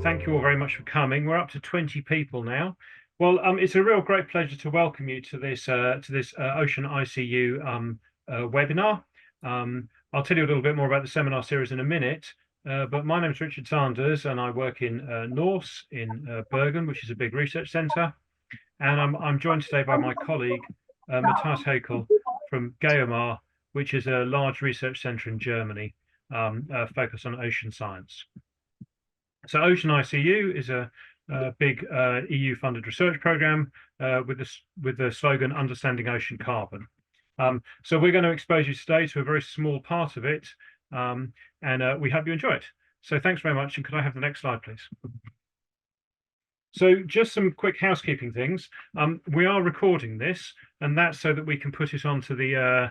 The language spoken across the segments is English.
Thank you all very much for coming. We're up to 20 people now. Well, it's a real great pleasure to welcome you to this OceanICU webinar. I'll tell you a little bit more about the seminar series in a minute, but my name is Richard Sanders and I work in Norse in Bergen, which is a big research centre. And I'm joined today by my colleague, Matthias Haeckel from GEOMAR, which is a large research centre in Germany focused on ocean science. So OceanICU is a big EU-funded research program with the slogan "Understanding Ocean Carbon." So we're going to expose you today to a very small part of it, and we hope you enjoy it. So thanks very much, and could I have the next slide, please? So just some quick housekeeping things. We are recording this, and that's so that we can put it onto the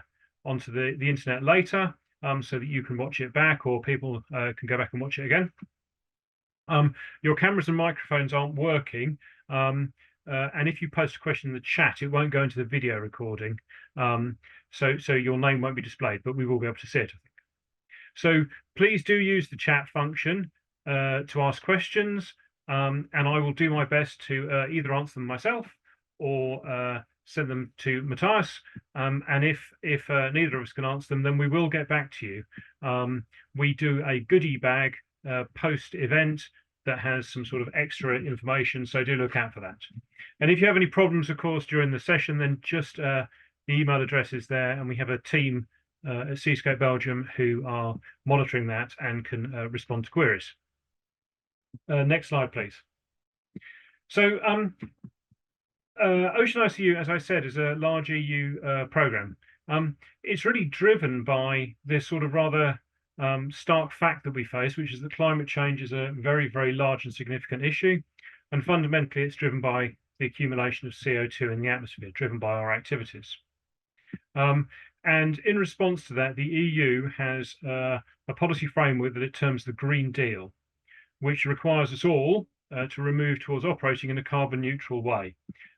internet later, so that you can watch it back, or people can go back and watch it again. Your cameras and microphones aren't working, and if you post a question in the chat, it won't go into the video recording, so your name won't be displayed, but we will be able to see it, I think. So please do use the chat function to ask questions, and I will do my best to either answer them myself or send them to Matthias, and if neither of us can answer them, then we will get back to you. We do a goodie bag post-event that has some sort of extra information, so do look out for that. And if you have any problems, of course, during the session, then just the email address is there, and we have a team at Seascape Belgium who are monitoring that and can respond to queries. Next slide, please. So OceanICU, as I said, is a large EU program. It's really driven by this sort of rather stark fact that we face, which is that climate change is a very, very large and significant issue. And fundamentally, it's driven by the accumulation of CO2 in the atmosphere, driven by our activities. And in response to that, the EU has a policy framework that it terms the Green Deal, which requires us all to remove towards operating in a carbon neutral way.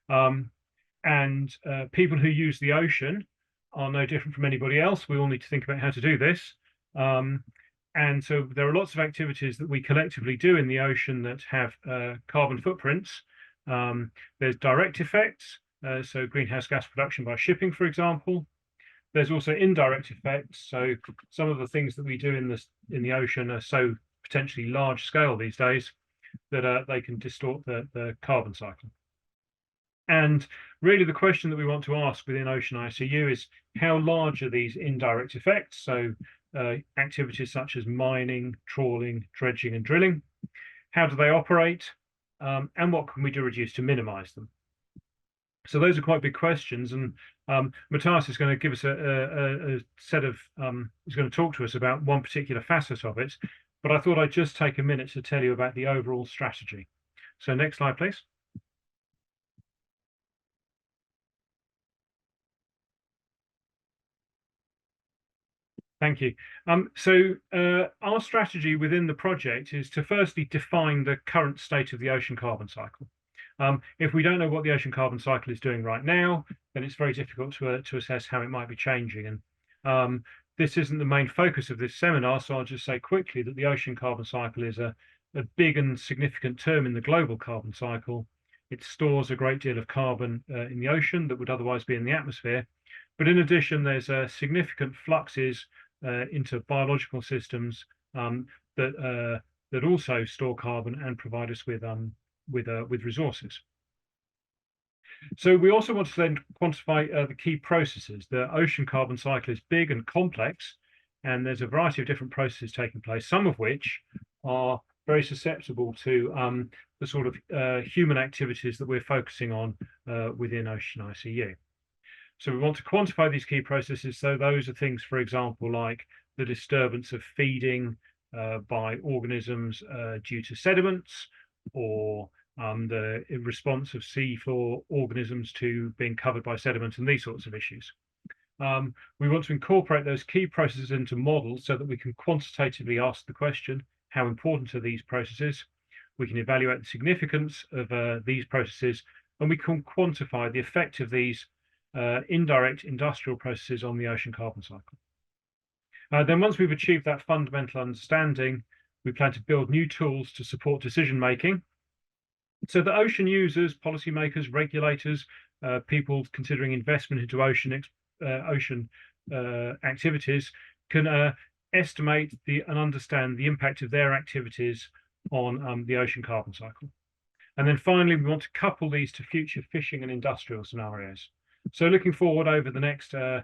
People who use the ocean are no different from anybody else. We all need to think about how to do this. And so there are lots of activities that we collectively do in the ocean that have carbon footprints. There's direct effects, so greenhouse gas production by shipping, for example. There's also indirect effects. So some of the things that we do in the ocean are so potentially large scale these days that they can distort the carbon cycle. And really the question that we want to ask within OceanICU is, how large are these indirect effects? So activities such as mining, trawling, dredging and drilling. How do they operate? And what can we do to minimize them? So those are quite big questions, and Matthias is going to give us a set of, he's going to talk to us about one particular facet of it, but I thought I'd just take a minute to tell you about the overall strategy. So next slide, please. Thank you. Our strategy within the project is to firstly define the current state of the ocean carbon cycle. If we don't know what the ocean carbon cycle is doing right now, then it's very difficult to assess how it might be changing. And this isn't the main focus of this seminar, so I'll just say quickly that the ocean carbon cycle is a big and significant term in the global carbon cycle. It stores a great deal of carbon in the ocean that would otherwise be in the atmosphere. But in addition, there's significant fluxes into biological systems that also store carbon and provide us with resources. So we also want to then quantify the key processes. The ocean carbon cycle is big and complex, and there's a variety of different processes taking place, some of which are very susceptible to the sort of human activities that we're focusing on within OceanICU. So we want to quantify these key processes. So those are things, for example, like the disturbance of feeding by organisms due to sediments, or the response of seafloor organisms to being covered by sediment, and these sorts of issues. We want to incorporate those key processes into models so that we can quantitatively ask the question, how important are these processes? We can evaluate the significance of these processes, and we can quantify the effect of these indirect industrial processes on the ocean carbon cycle. Then once we've achieved that fundamental understanding, We plan to build new tools to support decision making, so that ocean users, policymakers, regulators, people considering investment into ocean activities can estimate and understand the impact of their activities on the ocean carbon cycle. And then finally, we want to couple these to future fishing and industrial scenarios. So looking forward over the next 30,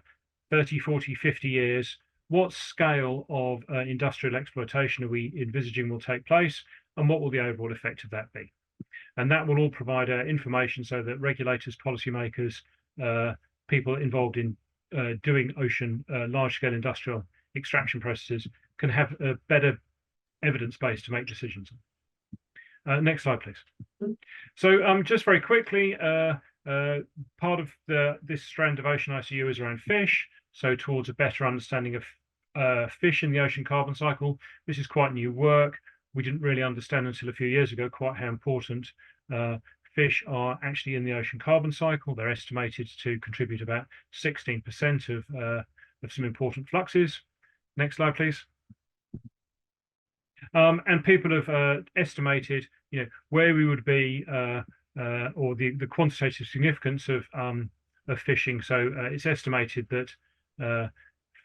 40, 50 years, what scale of industrial exploitation are we envisaging will take place, and what will the overall effect of that be? And that will all provide information so that regulators, policymakers, people involved in doing ocean large-scale industrial extraction processes can have a better evidence base to make decisions. Next slide, please. So just very quickly, part of this strand of OceanICU is around fish, so towards a better understanding of fish in the ocean carbon cycle. This is quite new work. We didn't really understand until a few years ago quite how important fish are actually in the ocean carbon cycle. They're estimated to contribute about 16% of some important fluxes. Next slide, please. And people have estimated, where we would be, or the quantitative significance of fishing. So it's estimated that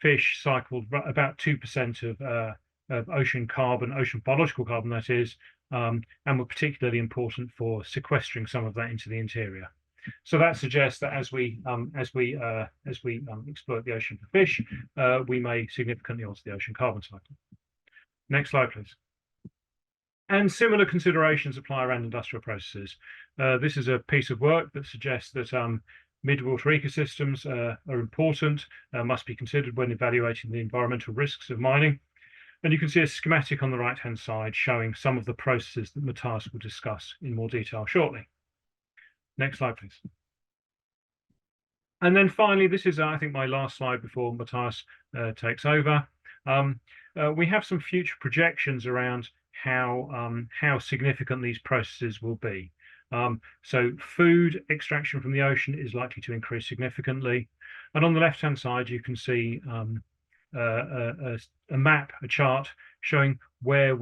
fish cycled about 2% of ocean carbon, ocean biological carbon, that is, and were particularly important for sequestering some of that into the interior. So that suggests that as we exploit the ocean for fish, we may significantly alter the ocean carbon cycle. Next slide, please. And similar considerations apply around industrial processes. This is a piece of work that suggests that midwater ecosystems are important, must be considered when evaluating the environmental risks of mining. And you can see a schematic on the right-hand side showing some of the processes that Matthias will discuss in more detail shortly. Next slide, please. And then finally, this is, I think, my last slide before Matthias takes over. We have some future projections around how significant these processes will be. So food extraction from the ocean is likely to increase significantly. And on the left-hand side, you can see a map, a chart showing where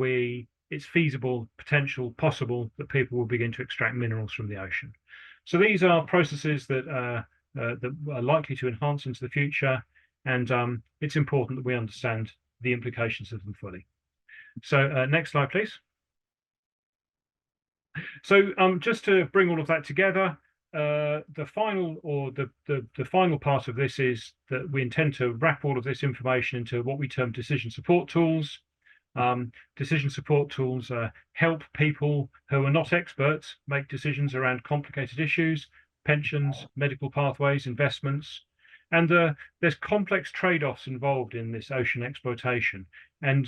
it's feasible, potential, possible that people will begin to extract minerals from the ocean. So these are processes that are likely to enhance into the future, and it's important that we understand the implications of them fully. So next slide, please. So just to bring all of that together, the final part of this is that we intend to wrap all of this information into what we term decision support tools. Decision support tools help people who are not experts make decisions around complicated issues, pensions, medical pathways, investments. And there's complex trade-offs involved in this ocean exploitation. And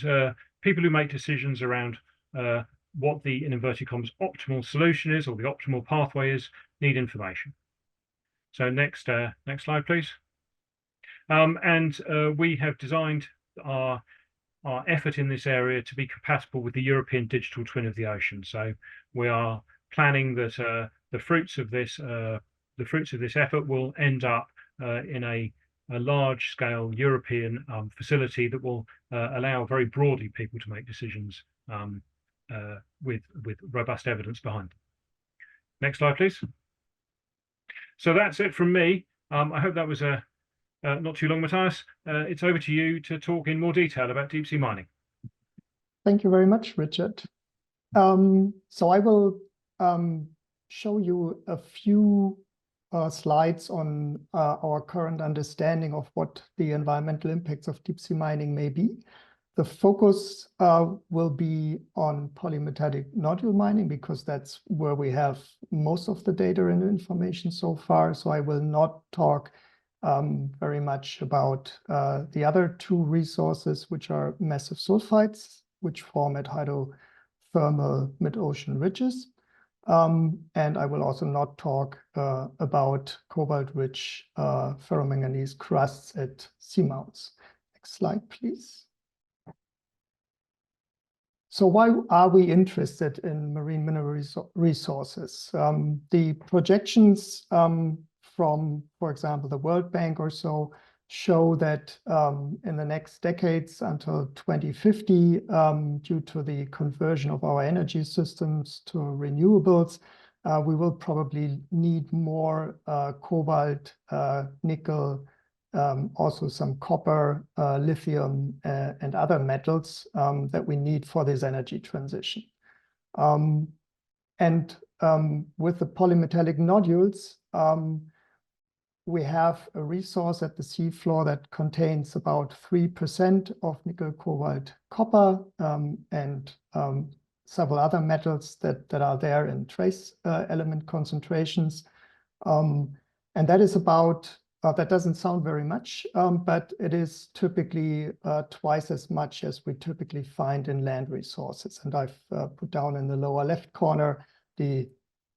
people who make decisions around what the, in inverted commas, optimal solution is, or the optimal pathway is, need information. So next slide, please. We have designed our effort in this area to be compatible with the European digital twin of the ocean. So we are planning that the fruits of this effort will end up in a large-scale European facility that will allow very broadly people to make decisions with robust evidence behind them. Next slide, please. So that's it from me. I hope that was not too long, Matthias. It's over to you to talk in more detail about deep sea mining. Thank you very much, Richard. So I will show you a few slides on our current understanding of what the environmental impacts of deep sea mining may be. The focus will be on polymetallic nodule mining because that's where we have most of the data and information so far. So I will not talk very much about the other two resources, which are massive sulphides, which form at hydrothermal mid-ocean ridges. And I will also not talk about cobalt-rich ferromanganese crusts at seamounts. Next slide, please. So why are we interested in marine mineral resources? The projections from, for example, the World Bank or so show that in the next decades until 2050, due to the conversion of our energy systems to renewables, we will probably need more cobalt, nickel, also some copper, lithium, and other metals that we need for this energy transition. With the polymetallic nodules, we have a resource at the seafloor that contains about 3% of nickel, cobalt, copper, and several other metals that are there in trace element concentrations. And that is about, that doesn't sound very much, but it is typically twice as much as we typically find in land resources. And I've put down in the lower left corner the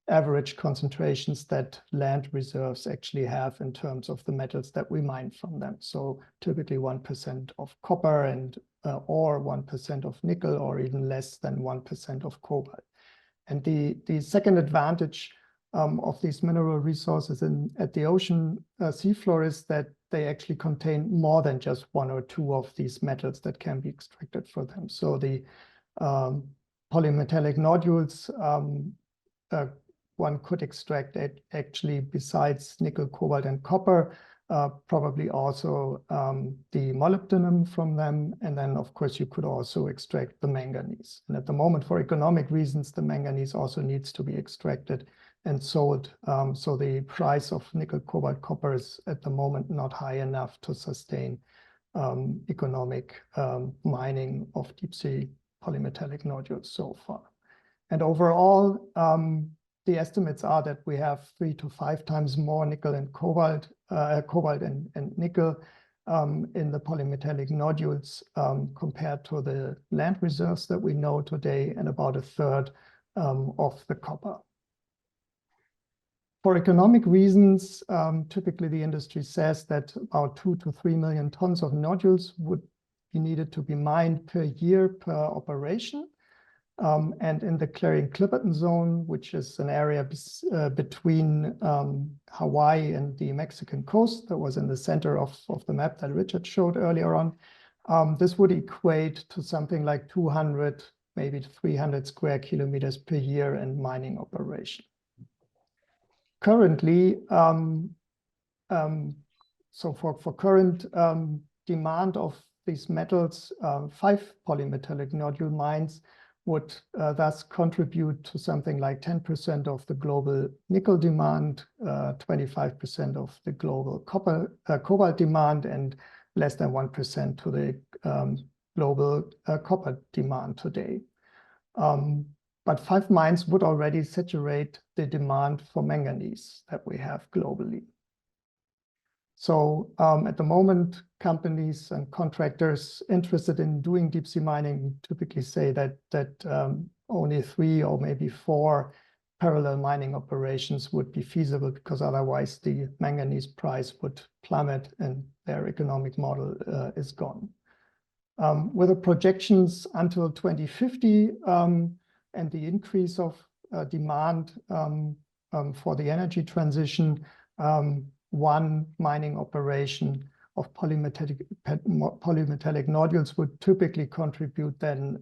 average concentrations that land reserves actually have in terms of the metals that we mine from them. So typically 1% of copper and or 1% of nickel, or even less than 1% of cobalt. And the second advantage of these mineral resources at the ocean seafloor is that they actually contain more than just one or two of these metals that can be extracted from them. So the polymetallic nodules, one could extract actually, besides nickel, cobalt, and copper, probably also the molybdenum from them. And then, of course, you could also extract the manganese. And at the moment, for economic reasons, the manganese also needs to be extracted and sold. So the price of nickel, cobalt, copper is at the moment not high enough to sustain economic mining of deep sea polymetallic nodules so far. And overall, the estimates are that we have 3 to 5 times more nickel and cobalt, and nickel in the polymetallic nodules compared to the land reserves that we know today, and about a third of the copper. For economic reasons, typically the industry says that about 2 to 3 million tons of nodules would be needed to be mined per year per operation. And in the Clarion-Clipperton zone, which is an area between Hawaii and the Mexican coast that was in the center of the map that Richard showed earlier on, this would equate to something like 200, maybe 300 square kilometers per year in mining operation. Currently, so for current demand of these metals, 5 polymetallic nodule mines would thus contribute to something like 10% of the global nickel demand, 25% of the global cobalt demand, and less than 1% to the global copper demand today. But 5 mines would already saturate the demand for manganese that we have globally. So at the moment, companies and contractors interested in doing deep sea mining typically say that only 3 or maybe 4 parallel mining operations would be feasible, because otherwise the manganese price would plummet and their economic model is gone. With the projections until 2050 and the increase of demand for the energy transition, 1 mining operation of polymetallic nodules would typically contribute then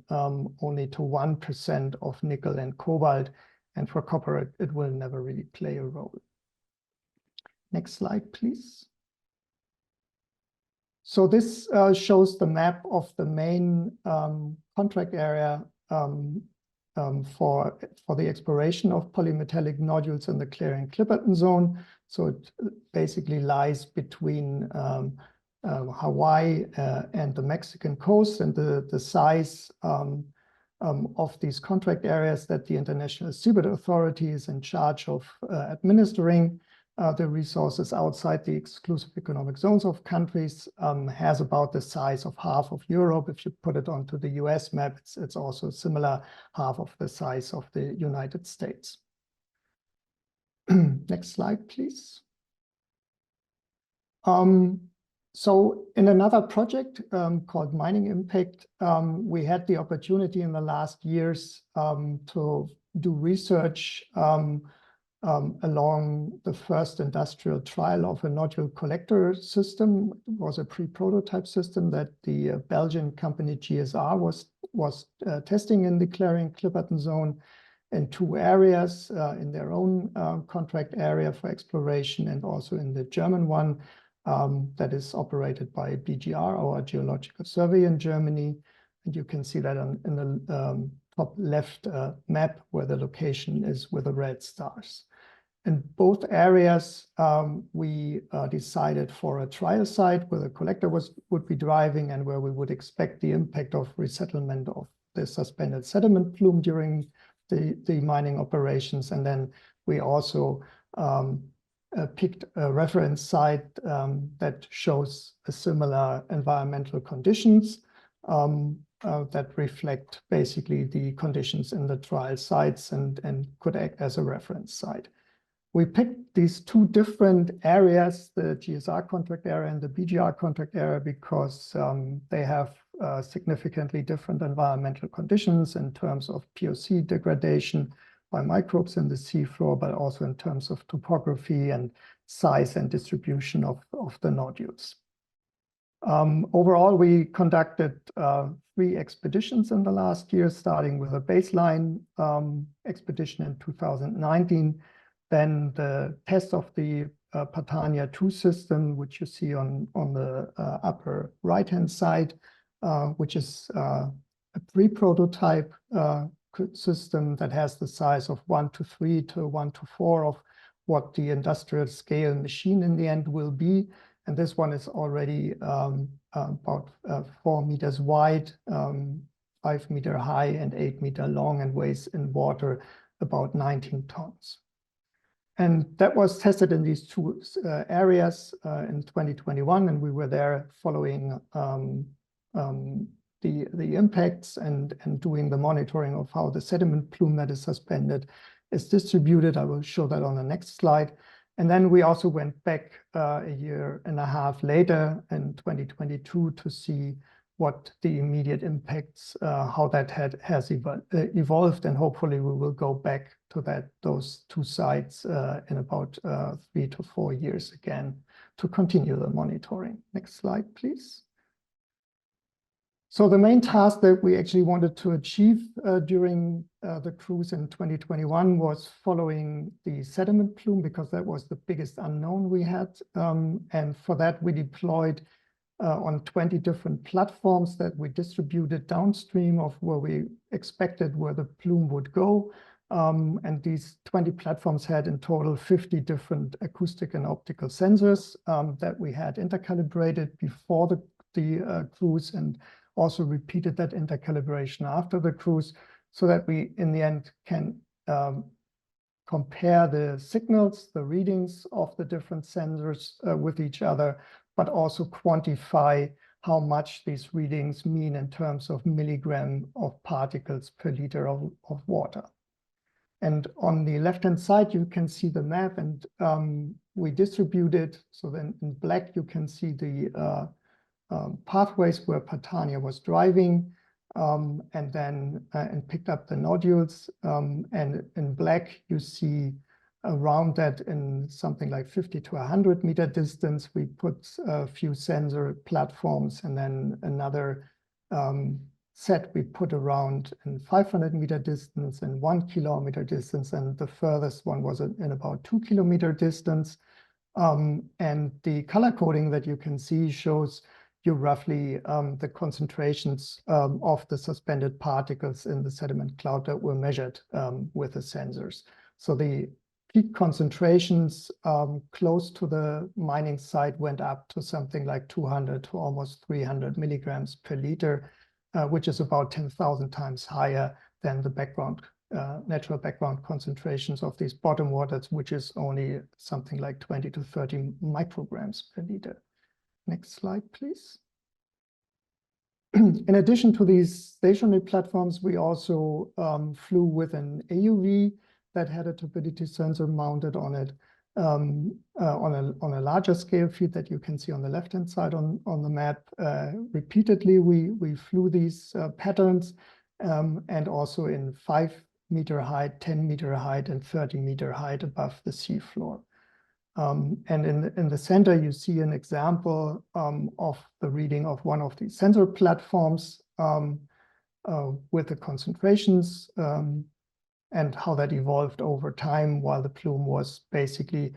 only to 1% of nickel and cobalt, and for copper it will never really play a role. Next slide, please. So this shows the map of the main contract area for the exploration of polymetallic nodules in the Clarion-Clipperton zone. So it basically lies between Hawaii and the Mexican coast, and the size of these contract areas that the International Seabed Authority is in charge of administering the resources outside the exclusive economic zones of countries has about the size of half of Europe. If you put it onto the US map, it's also similar, half of the size of the United States. Next slide, please. So in another project called Mining Impact, we had the opportunity in the last years to do research along the first industrial trial of a nodule collector system. It was a pre-prototype system that the Belgian company GSR was testing in the Clarion-Clipperton zone in 2 areas, in their own contract area for exploration, and also in the German one that is operated by BGR, our geological survey in Germany. And you can see that in the top left map where the location is with the red stars. In both areas, we decided for a trial site where the collector would be driving and where we would expect the impact of resettlement of the suspended sediment plume during the mining operations. And then we also picked a reference site that shows a similar environmental conditions that reflect basically the conditions in the trial sites and could act as a reference site. We picked these 2 different areas, the GSR contract area and the BGR contract area, because they have significantly different environmental conditions in terms of POC degradation by microbes in the seafloor, but also in terms of topography and size and distribution of the nodules. Overall, we conducted 3 expeditions in the last year, starting with a baseline expedition in 2019. Then the test of the Patania 2 system, which you see on the upper right-hand side, which is a pre-prototype system that has the size of 1:3 to 1:4 of what the industrial scale machine in the end will be. And this one is already about 4 meters wide, 5 meter high, and 8 meter long, and weighs in water about 19 tons. And that was tested in these 2 areas in 2021, and we were there following the impacts and doing the monitoring of how the sediment plume that is suspended is distributed. I will show that on the next slide. And then we also went back a 1.5 years later in 2022 to see what the immediate impacts, how that has evolved, and hopefully we will go back to those 2 sites in about 3 to 4 years again to continue the monitoring. Next slide, please. So the main task that we actually wanted to achieve during the cruise in 2021 was following the sediment plume, because that was the biggest unknown we had. And for that, we deployed on 20 different platforms that we distributed downstream of where we expected where the plume would go. And these 20 platforms had in total 50 different acoustic and optical sensors that we had intercalibrated before the cruise, and also repeated that intercalibration after the cruise, so that we in the end can compare the signals, the readings of the different sensors with each other, but also quantify how much these readings mean in terms of milligram of particles per liter of water. And on the left-hand side, you can see the map, and we distributed. So then in black, you can see the pathways where Patania was driving, and then picked up the nodules. And in black, you see around that in something like 50 to 100 meter distance, we put a few sensor platforms, and then another set we put around in 500 meter distance and 1 kilometer distance, and the furthest one was in about 2 kilometer distance. And the color coding that you can see shows you roughly the concentrations of the suspended particles in the sediment cloud that were measured with the sensors. So the peak concentrations close to the mining site went up to something like 200 to almost 300 milligrams per liter, which is about 10,000 times higher than the background natural background concentrations of these bottom waters, which is only something like 20 to 30 micrograms per liter. Next slide, please. In addition to these stationary platforms, we also flew with an AUV that had a turbidity sensor mounted on it on a larger scale feed that you can see on the left-hand side on the map. Repeatedly, we flew these patterns, and also in 5 meter height, 10-meter height, and 30-meter height above the seafloor. And in the center, you see an example of the reading of one of these sensor platforms with the concentrations and how that evolved over time while the plume was basically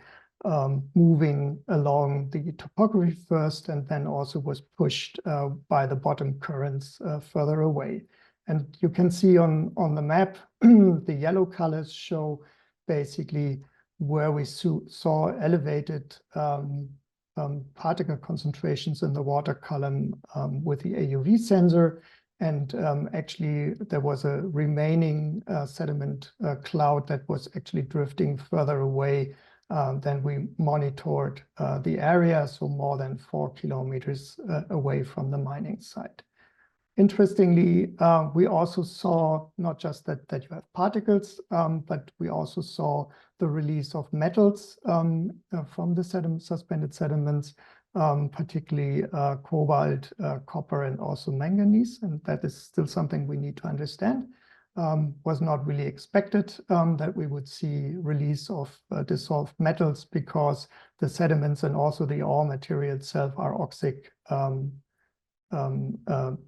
moving along the topography first, and then also was pushed by the bottom currents further away. And you can see on the map, the yellow colors show basically where we saw elevated particle concentrations in the water column with the AUV sensor. And actually, there was a remaining sediment cloud that was actually drifting further away than we monitored the area, so more than 4 kilometers away from the mining site. Interestingly, we also saw not just that you have particles, but we also saw the release of metals from the suspended sediments, particularly cobalt, copper, and also manganese. And that is still something we need to understand. Was not really expected that we would see release of dissolved metals, because the sediments and also the ore material itself are oxic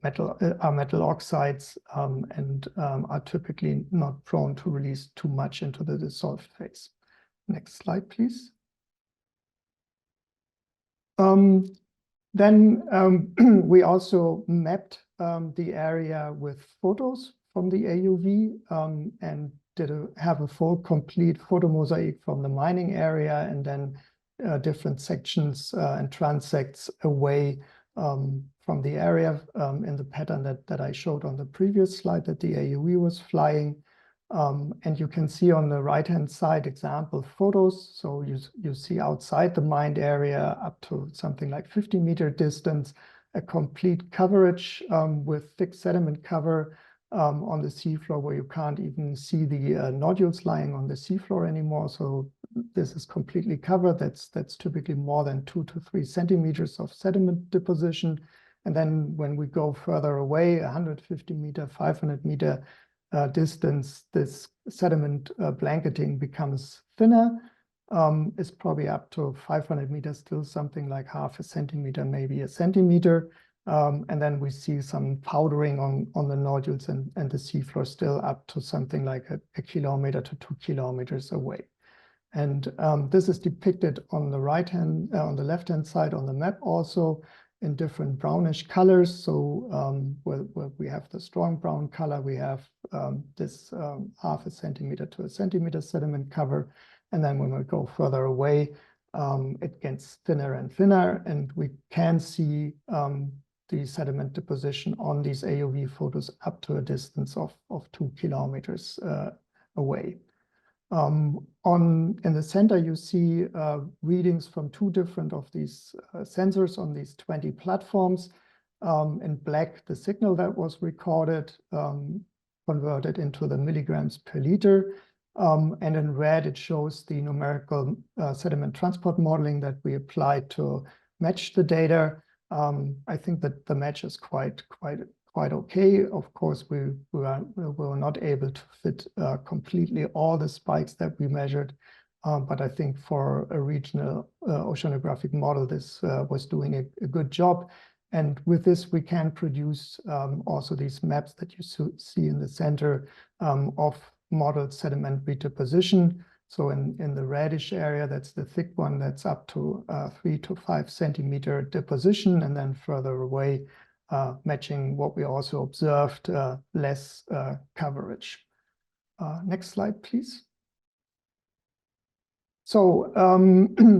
metal oxides and are typically not prone to release too much into the dissolved phase. Next slide, please. Then we also mapped the area with photos from the AUV and have a full complete photo mosaic from the mining area, and then different sections and transects away from the area in the pattern that I showed on the previous slide that the AUV was flying. And you can see on the right-hand side example photos. So you see outside the mined area up to something like 50-meter distance, a complete coverage with thick sediment cover on the seafloor, where you can't even see the nodules lying on the seafloor anymore. So this is completely covered. That's typically more than 2 to 3 centimeters of sediment deposition. And then when we go further away, 150-meter, 500-meter distance, this sediment blanketing becomes thinner. It's probably up to 500 meters, still something like half a centimeter, maybe a centimeter. And then we see some powdering on the nodules and the seafloor still up to something like a kilometer to 2 kilometers away. And this is depicted on the on the left-hand side on the map also in different brownish colors. So where we have the strong brown color, we have this half a centimeter to a centimeter sediment cover. And then when we go further away, it gets thinner and thinner, and we can see the sediment deposition on these AUV photos up to a distance of 2 kilometers away. In the center, you see readings from 2 different of these sensors on these 20 platforms. In black, the signal that was recorded, converted into the milligrams per liter. And in red, it shows the numerical sediment transport modeling that we applied to match the data. I think that the match is quite okay. Of course, we were not able to fit completely all the spikes that we measured, but I think for a regional oceanographic model, this was doing a good job. And with this, we can produce also these maps that you see in the center of modeled sediment deposition. So in the reddish area, that's the thick one, that's up to 3 to 5 centimeter deposition, and then further away, matching what we also observed, less coverage. Next slide, please. So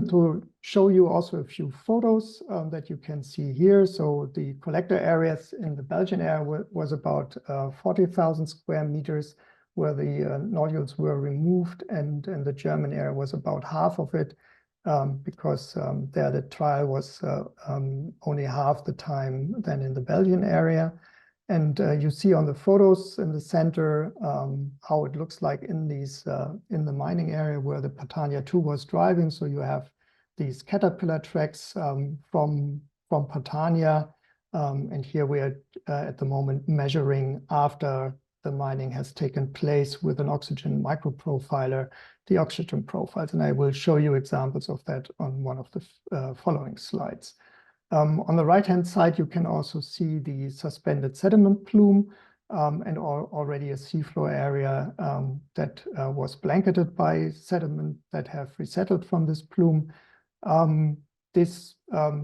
to show you also a few photos that you can see here. So the collector areas in the Belgian area was about 40,000 square meters, where the nodules were removed, and in the German area was about half of it, because there the trial was only half the time than in the Belgian area. And you see on the photos in the center how it looks like in the mining area where the Patania 2 was driving. So you have these caterpillar tracks from Patania, and here we are at the moment measuring after the mining has taken place with an oxygen microprofiler, the oxygen profiles. And I will show you examples of that on one of the following slides. On the right-hand side, you can also see the suspended sediment plume and already a seafloor area that was blanketed by sediment that have resettled from this plume. This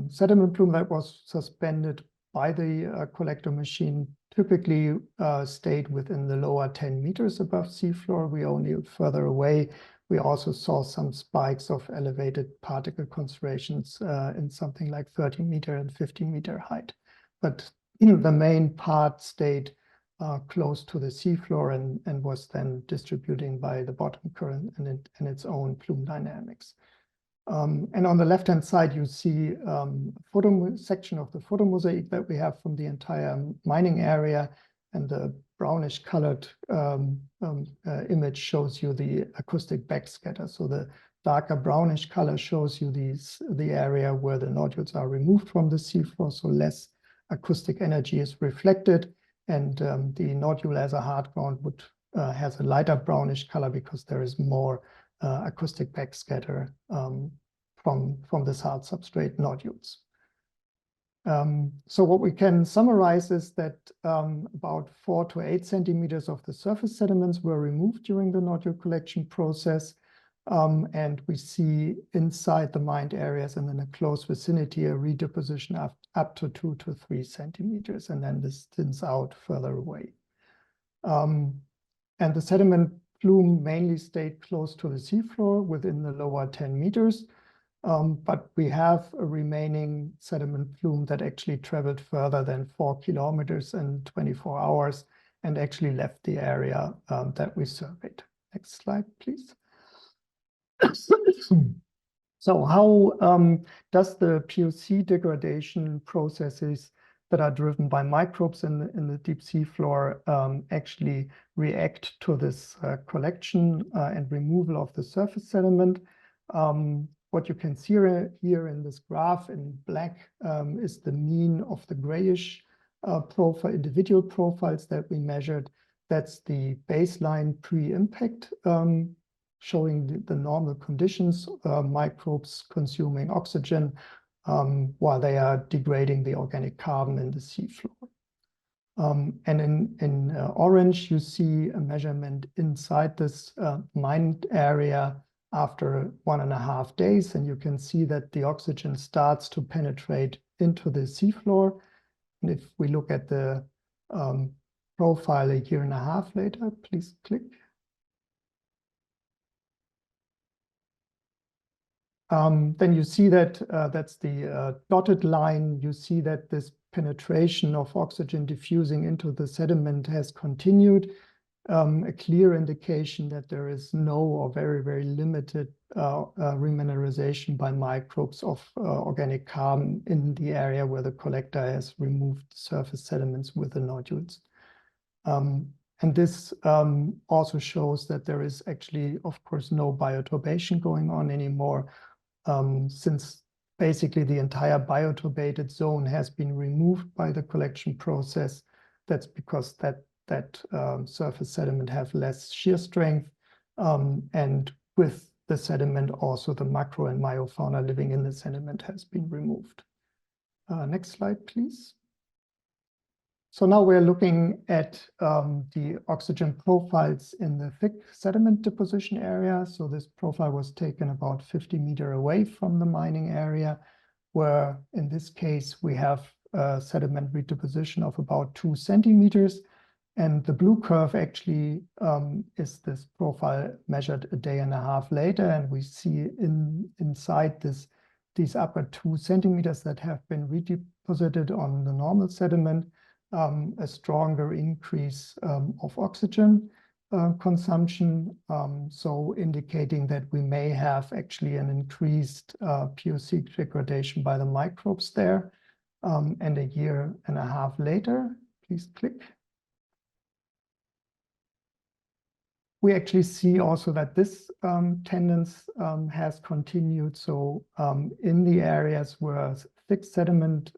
sediment plume that was suspended by the collector machine typically stayed within the lower 10 meters above seafloor. We only further away. We also saw some spikes of elevated particle concentrations in something like 30-meter and 50-meter height. But the main part stayed close to the seafloor and was then distributing by the bottom current and its own plume dynamics. And on the left-hand side, you see a photo section of the photomosaic that we have from the entire mining area, and the brownish-colored image shows you the acoustic backscatter. So the darker brownish color shows you the area where the nodules are removed from the seafloor, so less acoustic energy is reflected, and the nodule as a hard ground has a lighter brownish color because there is more acoustic backscatter from this hard substrate nodules. So what we can summarize is that about 4 to 8 centimeters of the surface sediments were removed during the nodule collection process. And we see inside the mined areas and in a close vicinity a redeposition up to 2 to 3 centimeters, and then this thins out further away. And the sediment plume mainly stayed close to the seafloor within the lower 10 meters. But we have a remaining sediment plume that actually traveled further than 4 kilometers in 24 hours and actually left the area that we surveyed. Next slide, please. So how does the POC degradation processes that are driven by microbes in the deep sea floor actually react to this collection and removal of the surface sediment? What you can see here in this graph in black is the mean of the grayish individual profiles that we measured. That's the baseline pre-impact, showing the normal conditions, microbes consuming oxygen while they are degrading the organic carbon in the seafloor. And in orange, you see a measurement inside this mined area after 1.5 days, and you can see that the oxygen starts to penetrate into the seafloor. And if we look at the profile 1.5 years later, please click. Then you see that that's the dotted line. You see that this penetration of oxygen diffusing into the sediment has continued. A clear indication that there is no or very, very limited remineralization by microbes of organic carbon in the area where the collector has removed surface sediments with the nodules. And this also shows that there is actually, of course, no bioturbation going on anymore, since basically the entire bioturbated zone has been removed by the collection process. That's because that surface sediment have less shear strength, and with the sediment also the macro and myofauna living in the sediment has been removed. Next slide, please. So now we're looking at the oxygen profiles in the thick sediment deposition area. So this profile was taken about 50 meters away from the mining area, where in this case we have a sediment redeposition of about 2 centimeters. And the blue curve actually is this profile measured 1.5 days later. And we see inside these upper 2 centimeters that have been redeposited on the normal sediment, a stronger increase of oxygen consumption, so indicating that we may have actually an increased POC degradation by the microbes there. And 1.5 years later, please click. We actually see also that this tendency has continued. So in the areas where thick sediment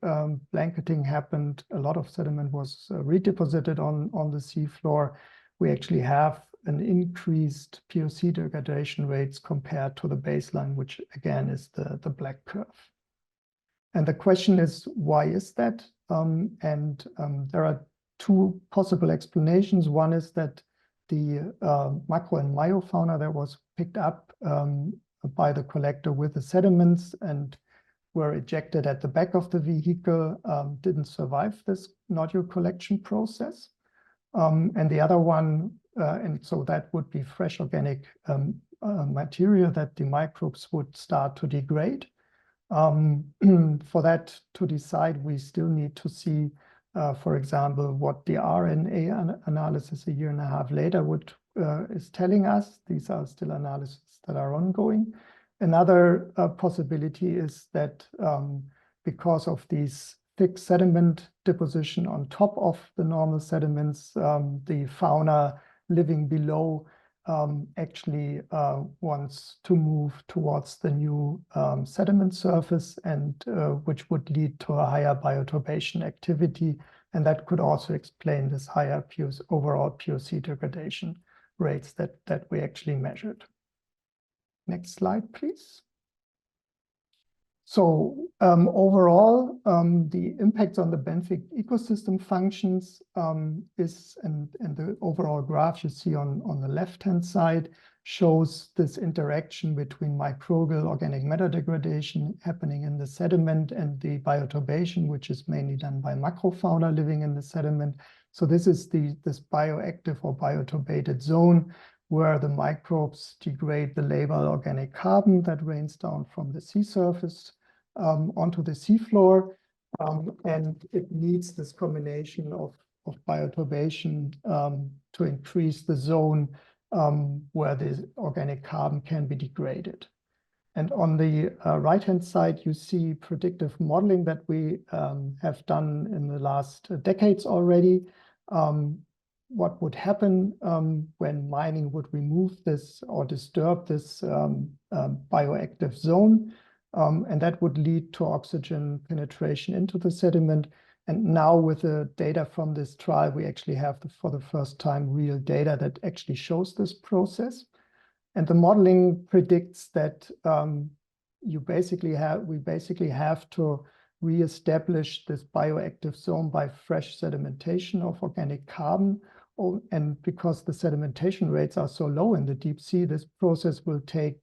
blanketing happened. A lot of sediment was redeposited on the seafloor. We actually have an increased POC degradation rates compared to the baseline, which again is the black curve. And the question is, why is that? There are two possible explanations. One is that the macro and myofauna that was picked up by the collector with the sediments and were ejected at the back of the vehicle didn't survive this nodule collection process. And the other one, and so that would be fresh organic material that the microbes would start to degrade. For that to decide, we still need to see, for example, what the RNA analysis a year and a half later is telling us. These are still analyses that are ongoing. Another possibility is that because of these thick sediment deposition on top of the normal sediments, the fauna living below actually wants to move towards the new sediment surface, and which would lead to a higher bioturbation activity. And that could also explain this higher overall POC degradation rates that we actually measured. Next slide, please. So overall, the impacts on the benthic ecosystem functions and the overall graph you see on the left-hand side shows this interaction between microbial organic matter degradation happening in the sediment and the bioturbation, which is mainly done by macrofauna living in the sediment. So this is this bioactive or bioturbated zone where the microbes degrade the labile organic carbon that rains down from the sea surface onto the seafloor. And it needs this combination of bioturbation to increase the zone where the organic carbon can be degraded. And on the right-hand side, you see predictive modeling that we have done in the last decades already. What would happen when mining would remove this or disturb this bioactive zone. And that would lead to oxygen penetration into the sediment. And now with the data from this trial, we actually have, for the first time, real data that actually shows this process. And the modeling predicts that we basically have to reestablish this bioactive zone by fresh sedimentation of organic carbon. And because the sedimentation rates are so low in the deep sea, this process will take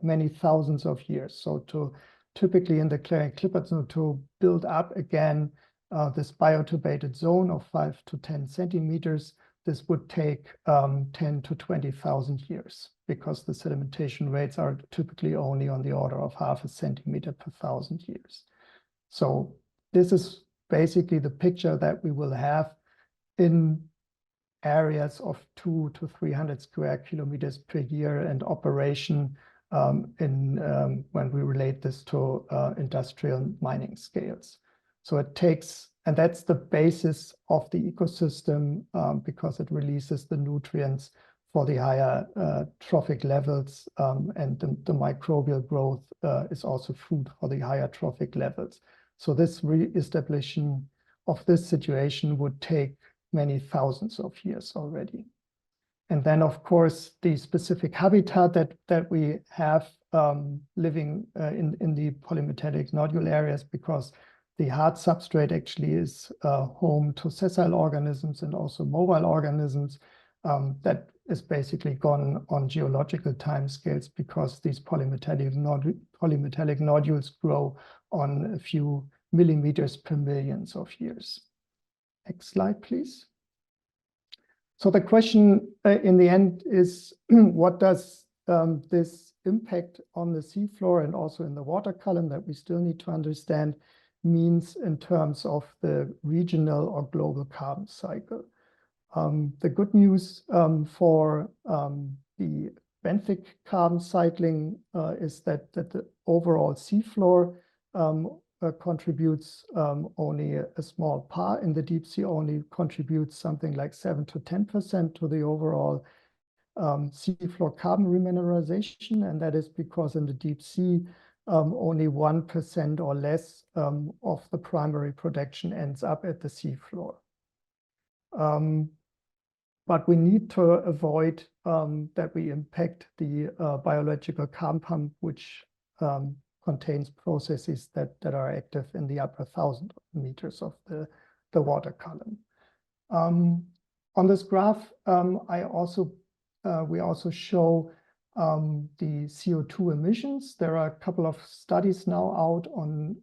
many thousands of years. So typically in the Clarion-Clipperton zone, to build up again this bioturbated zone of 5 to 10 centimeters, this would take 10 to 20,000 years, because the sedimentation rates are typically only on the order of 0.5 centimeter per 1,000 years. So this is basically the picture that we will have in areas of 200 to 300 square kilometers per year and operation when we relate this to industrial mining scales. So it takes, and that's the basis of the ecosystem because it releases the nutrients for the higher trophic levels, and the microbial growth is also food for the higher trophic levels. So this re-establishing of this situation would take many thousands of years already. And then, of course, the specific habitat that we have living in the polymetallic nodule areas, because the hard substrate actually is home to sessile organisms and also mobile organisms, that is basically gone on geological timescales, because these polymetallic nodules grow on a few millimeters per millions of years. Next slide, please. So the question in the end is, what does this impact on the seafloor and also in the water column that we still need to understand means in terms of the regional or global carbon cycle? The good news for the benthic carbon cycling is that the overall seafloor contributes only a small part. In the deep sea, only contributes something like 7 to 10% to the overall seafloor carbon remineralization. And that is because in the deep sea, only 1% or less of the primary production ends up at the seafloor. But we need to avoid that we impact the biological compound, which contains processes that are active in the upper 1,000 meters of the water column. On this graph, we also show the CO2 emissions. There are a couple of studies now out on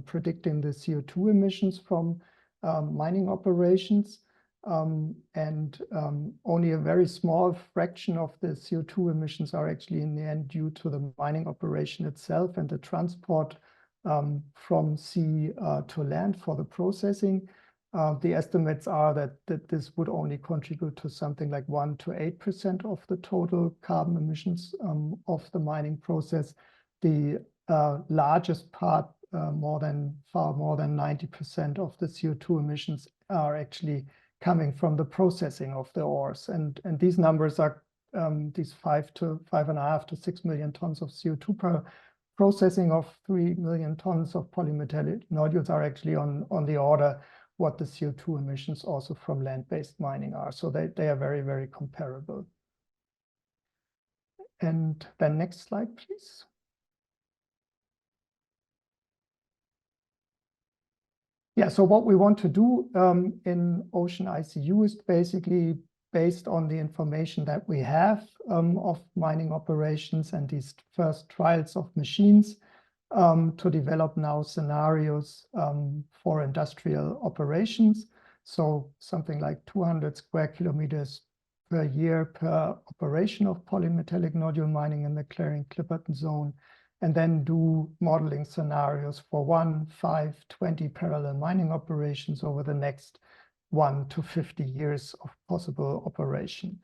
predicting the CO2 emissions from mining operations. Only a very small fraction of the CO2 emissions are actually in the end due to the mining operation itself and the transport from sea to land for the processing. The estimates are that this would only contribute to something like 1 to 8% of the total carbon emissions of the mining process. The largest part, far more than 90% of the CO2 emissions are actually coming from the processing of the ores. And these numbers are these 5.5 to 6 million tons of CO2 per processing of 3 million tons of polymetallic nodules are actually on the order what the CO2 emissions also from land-based mining are. So they are very, very comparable. And then next slide, please. Yeah, so what we want to do in OceanICU is basically based on the information that we have of mining operations and these first trials of machines to develop now scenarios for industrial operations. So something like 200 square kilometers per year per operation of polymetallic nodule mining in the Clarion-Clipperton zone, and then do modeling scenarios for 1, 5, 20 parallel mining operations over the next 1 to 50 years of possible operation.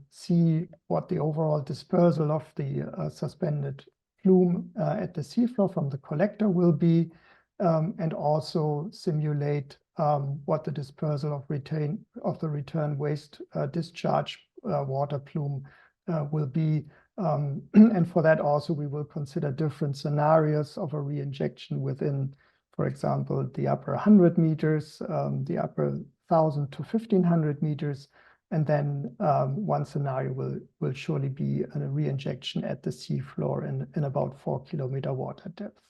See what the overall dispersal of the suspended plume at the seafloor from the collector will be, and also simulate what the dispersal of the return waste discharge water plume will be. And for that also, we will consider different scenarios of a re-injection within, for example, the upper 100 meters, the upper 1,000 to 1,500 meters. And then one scenario will surely be a re-injection at the seafloor in about 4-kilometer water depth.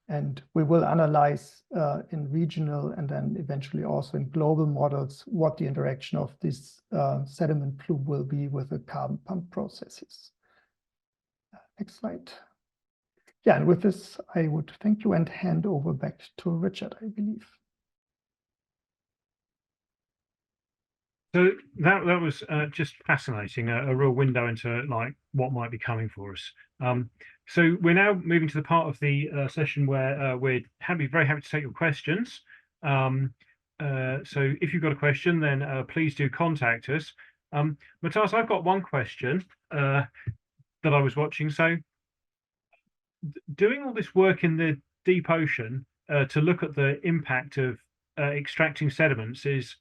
And we will analyze in regional and then eventually also in global models what the interaction of this sediment plume will be with the carbon pump processes. Next slide. Yeah, and with this, I would thank you and hand over back to Richard, I believe. So that was just fascinating, a real window into like what might be coming for us. So we're now moving to the part of the session where we're very happy to take your questions. So if you've got a question, then please do contact us. Matthias, I've got one question that I was watching. So doing all this work in the deep ocean to look at the impact of extracting sediments is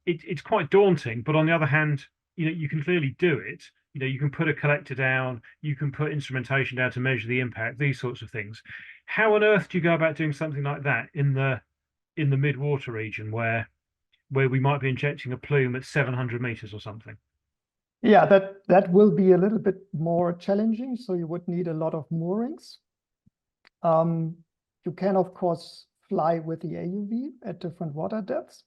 it's quite daunting, but on the other hand, you can clearly do it. You can put a collector down, you can put instrumentation down to measure the impact, these sorts of things. How on earth do you go about doing something like that in the mid-water region where we might be injecting a plume at 700 meters or something? Yeah, that will be a little bit more challenging. So you would need a lot of moorings. You can, of course, fly with the AUV at different water depths.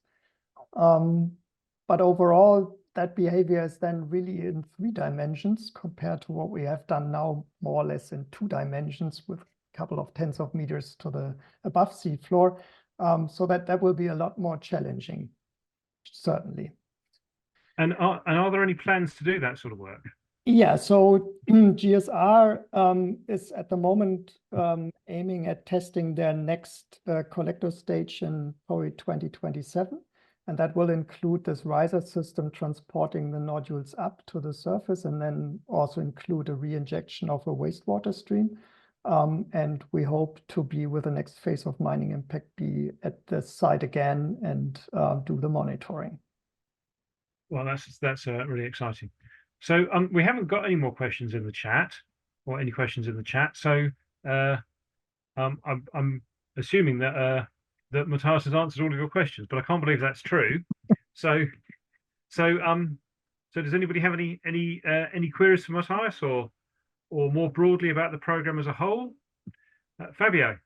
But overall, that behavior is then really in 3 dimensions compared to what we have done now, more or less in 2 dimensions with a couple of tens of meters to the above sea floor. So that will be a lot more challenging, certainly. And are there any plans to do that sort of work? Yeah, so GSR is at the moment aiming at testing their next collector stage in probably 2027. And that will include this riser system transporting the nodules up to the surface and then also include a re-injection of a wastewater stream. And we hope to be with the next phase of mining impact be at the site again and do the monitoring. Well, that's really exciting. So we haven't got any more questions in the chat any questions in the chat. So I'm assuming that that Matthias has answered all of your questions, but I can't believe that's true. So does anybody have any queries for Matthias or more broadly about the program as a whole? Fabio.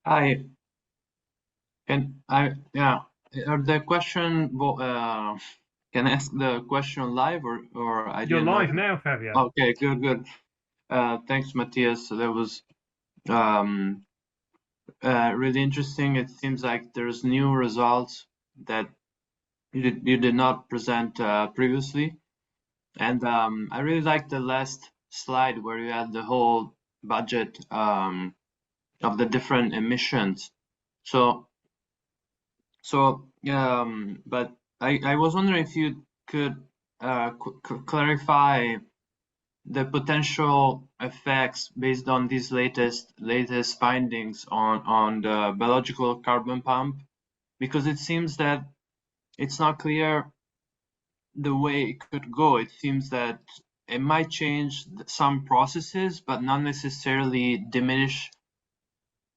Hi, and the question, can I ask the question live or I You're didn't live know? now, Fabio. Okay, good. Thanks, Matthias. So that was really interesting. It seems like there's new results that you did not present previously. And I really like the last slide where you had the whole budget of the different emissions. But I was wondering if you could clarify the potential effects based on these latest findings on the biological carbon pump, because it seems that it's not clear the way it could go. It seems that it might change some processes, but not necessarily diminish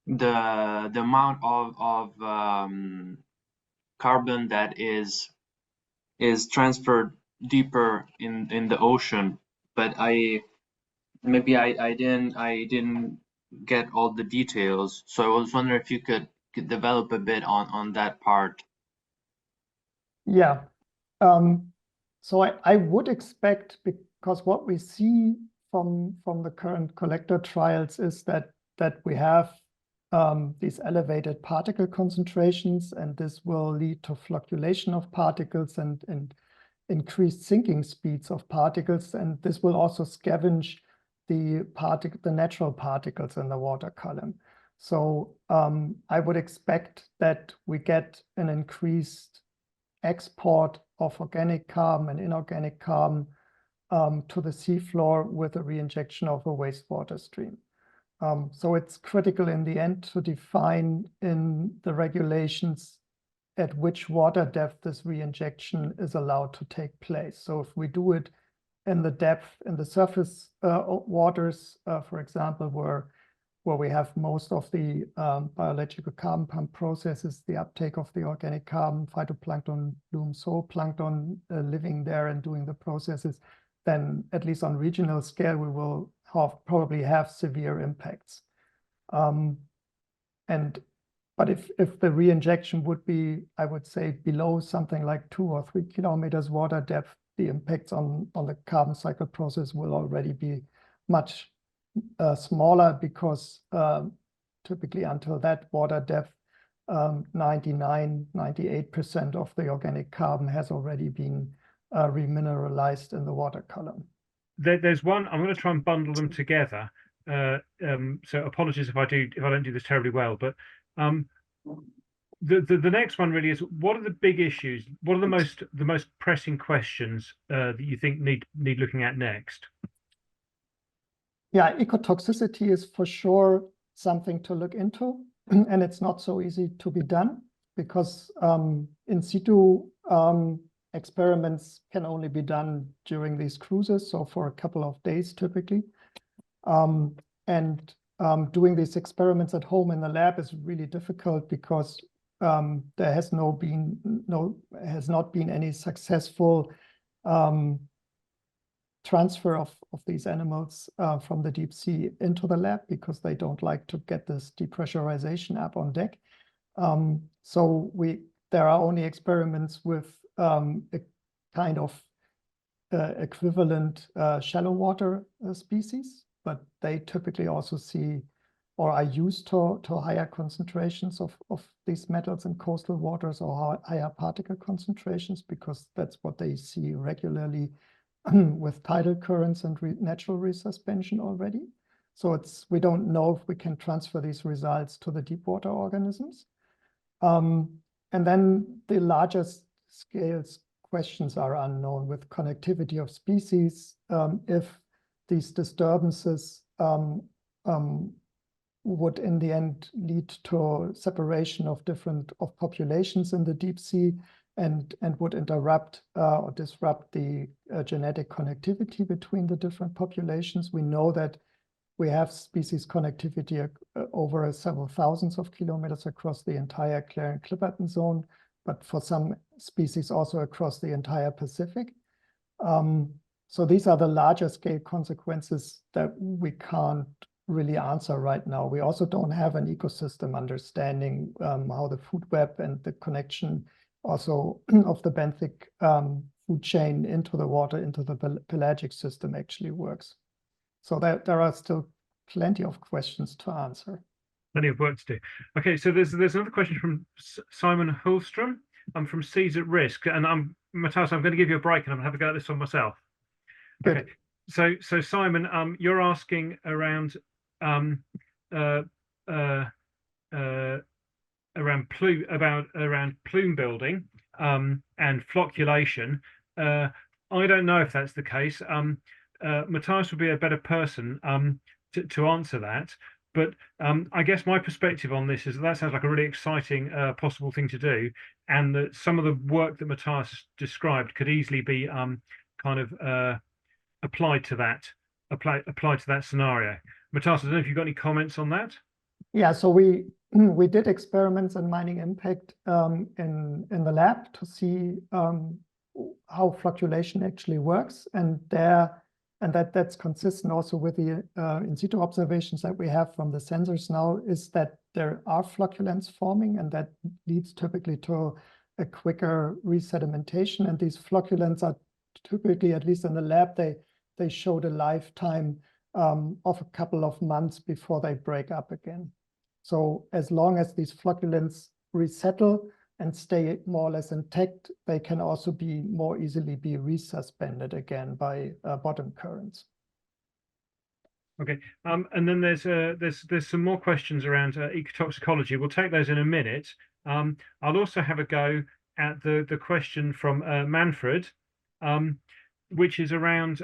the amount of carbon that is transferred deeper in the ocean. But I didn't get all the details, so I was wondering if you could develop a bit on that part. Yeah. So I would expect, because what we see from the current collector trials is that we have these elevated particle concentrations, and this will lead to flocculation of particles and increased sinking speeds of particles, and this will also scavenge the natural particles in the water column. So I would expect that we get an increased export of organic carbon and inorganic carbon to the seafloor with a reinjection of a wastewater stream. So it's critical in the end to define in the regulations at which water depth this reinjection is allowed to take place. So if we do it in the depth in the surface waters, for example, where we have most of the biological carbon pump processes, the uptake of the organic carbon, phytoplankton, blooms, zooplankton living there and doing the processes, then at least on regional scale, we will probably have severe impacts. But if the reinjection would be, I would say, below something like 2 or 3 kilometers water depth, the impacts on the carbon cycle process will already be much smaller, because typically until that water depth, 98% of the organic carbon has already been remineralized in the water column. There's one, I'm going to try and bundle them together. So apologies if I don't do this terribly well, but the next one really is, what are the big issues? What are the most pressing questions that you think need looking at next? Yeah, ecotoxicity is for sure something to look into, and it's not so easy to be done, because in situ experiments can only be done during these cruises, so for a couple of days typically. Doing these experiments at home in the lab is really difficult, because there has not been any successful transfer of these animals from the deep sea into the lab, because they don't like to get this depressurization up on deck. So there are only experiments with a kind of equivalent shallow water species, but they typically also see or are used to higher concentrations of these metals in coastal waters, or higher particle concentrations, because that's what they see regularly with tidal currents and natural resuspension already. So we don't know if we can transfer these results to the deep water organisms. And then the larger scales questions are unknown, with connectivity of species, if these disturbances would in the end lead to separation of populations in the deep sea and would interrupt or disrupt the genetic connectivity between the different populations. We know that we have species connectivity over several thousands of kilometers across the entire Clarion-Clipperton zone, but for some species also across the entire Pacific. So these are the larger scale consequences that we can't really answer right now. We also don't have an ecosystem understanding how the food web and the connection also of the benthic food chain into the water, into the pelagic system actually works. So there are still plenty of questions to answer. Plenty of work to do. Okay, so there's another question from Simon Hulstrom. I'm from Seas at Risk, and Matthias, I'm going to give you a break, and I'm going to have a go at this one myself. Good. Okay, so Simon, you're asking around around plume building and flocculation. I don't know if that's the case. Matthias would be a better person to answer that. But I guess my perspective on this is that sounds like a really exciting possible thing to do, and that some of the work that Matthias described could easily be kind of applied to that scenario. Matthias, I don't know if you've got any comments on that. Yeah, so we did experiments in mining impact in the lab to see how flocculation actually works, and that's consistent also with the in situ observations that we have from the sensors now, is that there are flocculants forming, and that leads typically to a quicker resedimentation. And these flocculants are typically, at least in the lab, they showed a lifetime of a couple of months before they break up again. So as long as these flocculants resettle and stay more or less intact, they can also be more easily be resuspended again by bottom currents. Okay, and then there's some more questions around ecotoxicology. We'll take those in a minute. I'll also have a go at the question from Manfred, which is around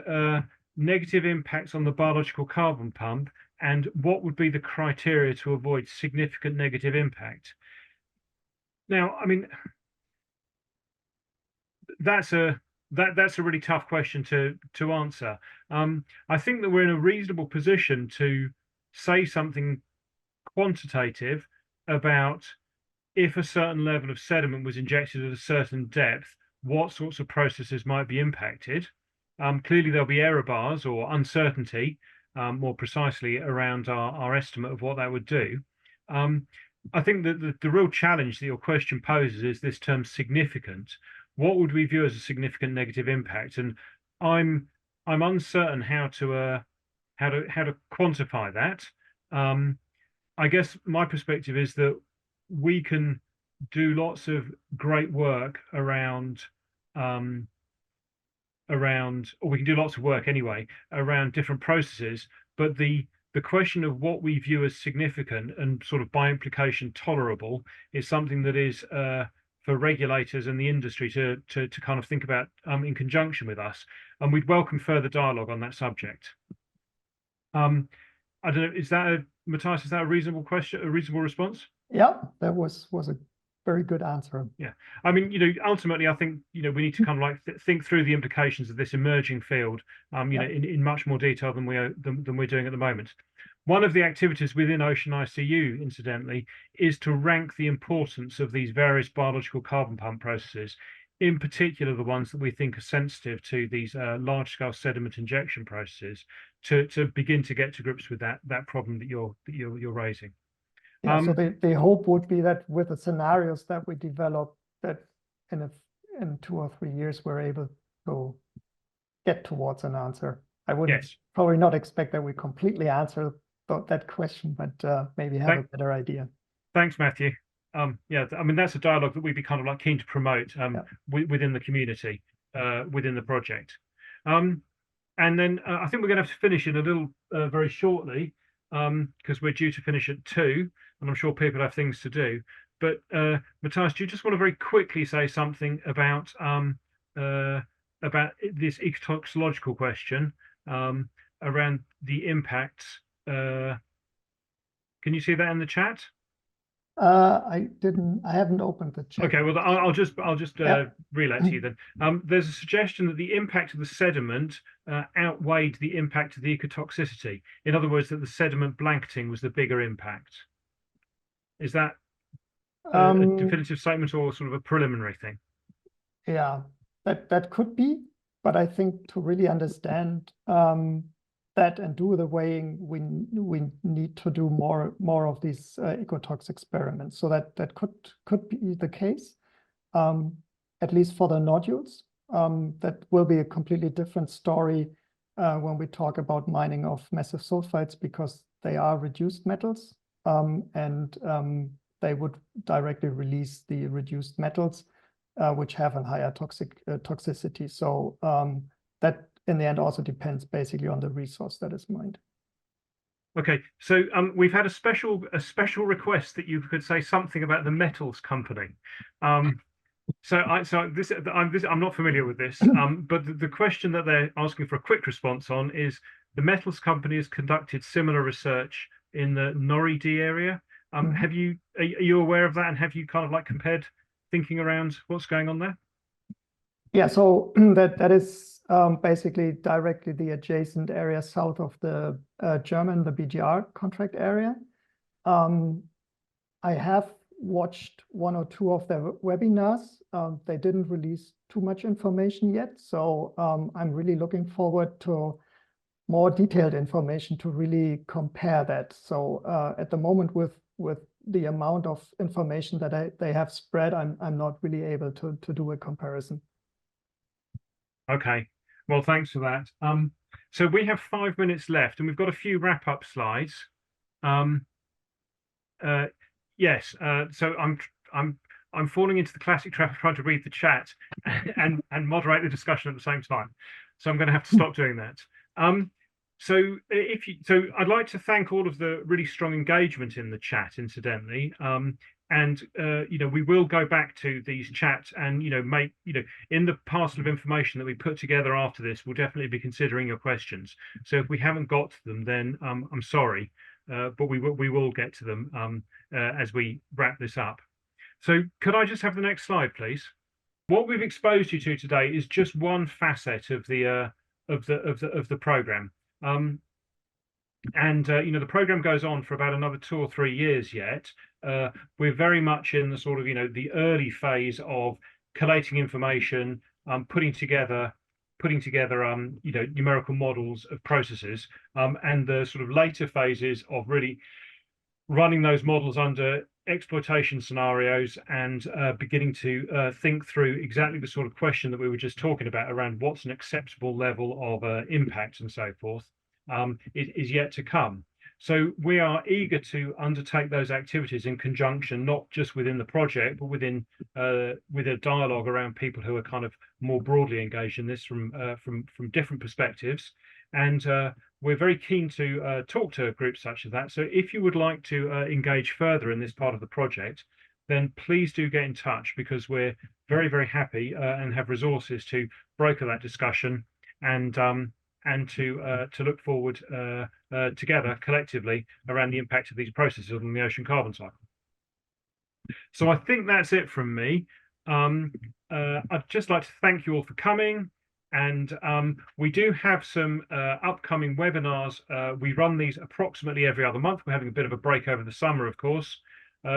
negative impacts on the biological carbon pump, and what would be the criteria to avoid significant negative impact. Now, I mean, that's a really tough question to answer. I think that we're in a reasonable position to say something quantitative about if a certain level of sediment was injected at a certain depth, what sorts of processes might be impacted. Clearly, there'll be error bars or uncertainty, more precisely, around our estimate of what that would do. I think that the real challenge that your question poses is this term significant. What would we view as a significant negative impact? And I'm uncertain how to quantify that. I guess my perspective is that we can do lots of great work around, or we can do lots of work anyway around different processes, but the question of what we view as significant and sort of by implication tolerable is something that is for regulators and the industry to kind of think about in conjunction with us, and we'd welcome further dialogue on that subject. I don't know, is that Matthias, is that a reasonable question, a reasonable response? Yeah, that was a very good answer. Yeah, I mean, ultimately, I think, we need to kind of like think through the implications of this emerging field, in much more detail than we're doing at the moment. One of the activities within OceanICU, incidentally, is to rank the importance of these various biological carbon pump processes, in particular the ones that we think are sensitive to these large-scale sediment injection processes, to begin to get to grips with that problem that you're raising. Yeah, so the hope would be that with the scenarios that we develop, that in 2 or 3 years we're able to get towards an answer. I would probably not expect that we completely answer that question, but maybe have a better idea. Thanks, Matthew. Yeah, I mean, that's a dialogue that we'd be kind of like keen to promote within the community, within the project. And then I think we're going to have to finish in a little very shortly, because we're due to finish at 2, and I'm sure people have things to do. But Matthias, do you just want to very quickly say something about this ecotoxicological question around the impacts? Can you see that in the chat? I haven't opened the chat. Okay, well, I'll just Yep. relay it to you then. There's a suggestion that the impact of the sediment outweighed the impact of the ecotoxicity. In other words, that the sediment blanketing was the bigger impact. Is that a definitive statement or sort of a preliminary thing? Yeah, that could be, but I think to really understand that and do the weighing, we need to do more of these ecotox experiments. So that could be the case, at least for the nodules. That will be a completely different story when we talk about mining of massive sulphides, because they are reduced metals, and they would directly release the reduced metals, which have a higher toxicity. So that in the end also depends basically on the resource that is mined. Okay, so we've had a special request that you could say something about the metals company. I'm not familiar with this, but the question that they're asking for a quick response on is the metals company has conducted similar research in the Nori-D area. Are you aware of that, and have you kind of like compared thinking around what's going on there? Yeah, so that is basically directly the adjacent area south of the the BGR contract area. I have watched one or two of their webinars. They didn't release too much information yet, so I'm really looking forward to more detailed information to really compare that. So at the moment, with the amount of information that they have spread, I'm not really able to do a comparison. Okay, well, thanks for that. So we have 5 minutes left, and we've got a few wrap-up slides. Yes, so I'm falling into the classic trap of trying to read the chat and moderate the discussion at the same time. So I'm going to have to stop doing that. So I'd like to thank all of the really strong engagement in the chat, incidentally. We will go back to these chats and make in the parcel of information that we put together after this, we'll definitely be considering your questions. So if we haven't got to them, then I'm sorry, but we will get to them as we wrap this up. So could I just have the next slide, please? What we've exposed you to today is just one facet of the program. The program goes on for about another 2 or 3 years yet. We're very much in the sort of the early phase of collating information, putting together numerical models of processes, and the sort of later phases of really running those models under exploitation scenarios and beginning to think through exactly the sort of question that we were just talking about around what's an acceptable level of impact and so forth. It is yet to come. So we are eager to undertake those activities in conjunction, not just within the project, but with a dialogue around people who are kind of more broadly engaged in this from different perspectives. And we're very keen to talk to groups such as that. So if you would like to engage further in this part of the project, then please do get in touch, because we're very, very happy and have resources to broker that discussion and to look forward together collectively around the impact of these processes on the ocean carbon cycle. So I think that's it from me. I'd just like to thank you all for coming. And we do have some upcoming webinars. We run these approximately every other month. We're having a bit of a break over the summer, of course.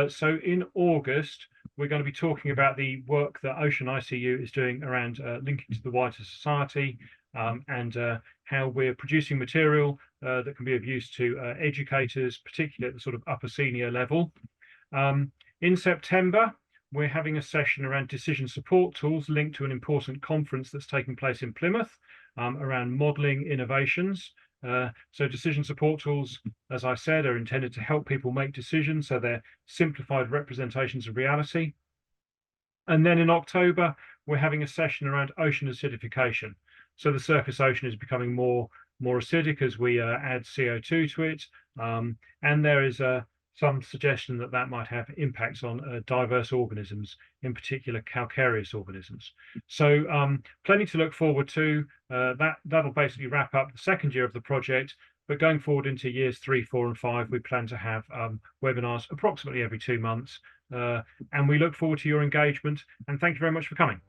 So in August, we're going to be talking about the work that OceanICU is doing around linking to the wider society, and how we're producing material that can be of use to educators, particularly at the sort of upper senior level. In September, we're having a session around decision support tools linked to an important conference that's taking place in Plymouth around modeling innovations. So decision support tools, as I said, are intended to help people make decisions, so they're simplified representations of reality. And then in October, we're having a session around ocean acidification. So the surface ocean is becoming more acidic as we add CO2 to it, and there is some suggestion that might have impacts on diverse organisms, in particular calcareous organisms. So plenty to look forward to. That'll basically wrap up the second year of the project. but going forward into years 3, 4, and 5, we plan to have webinars approximately every 2 months. And we look forward to your engagement. And thank you very much for coming.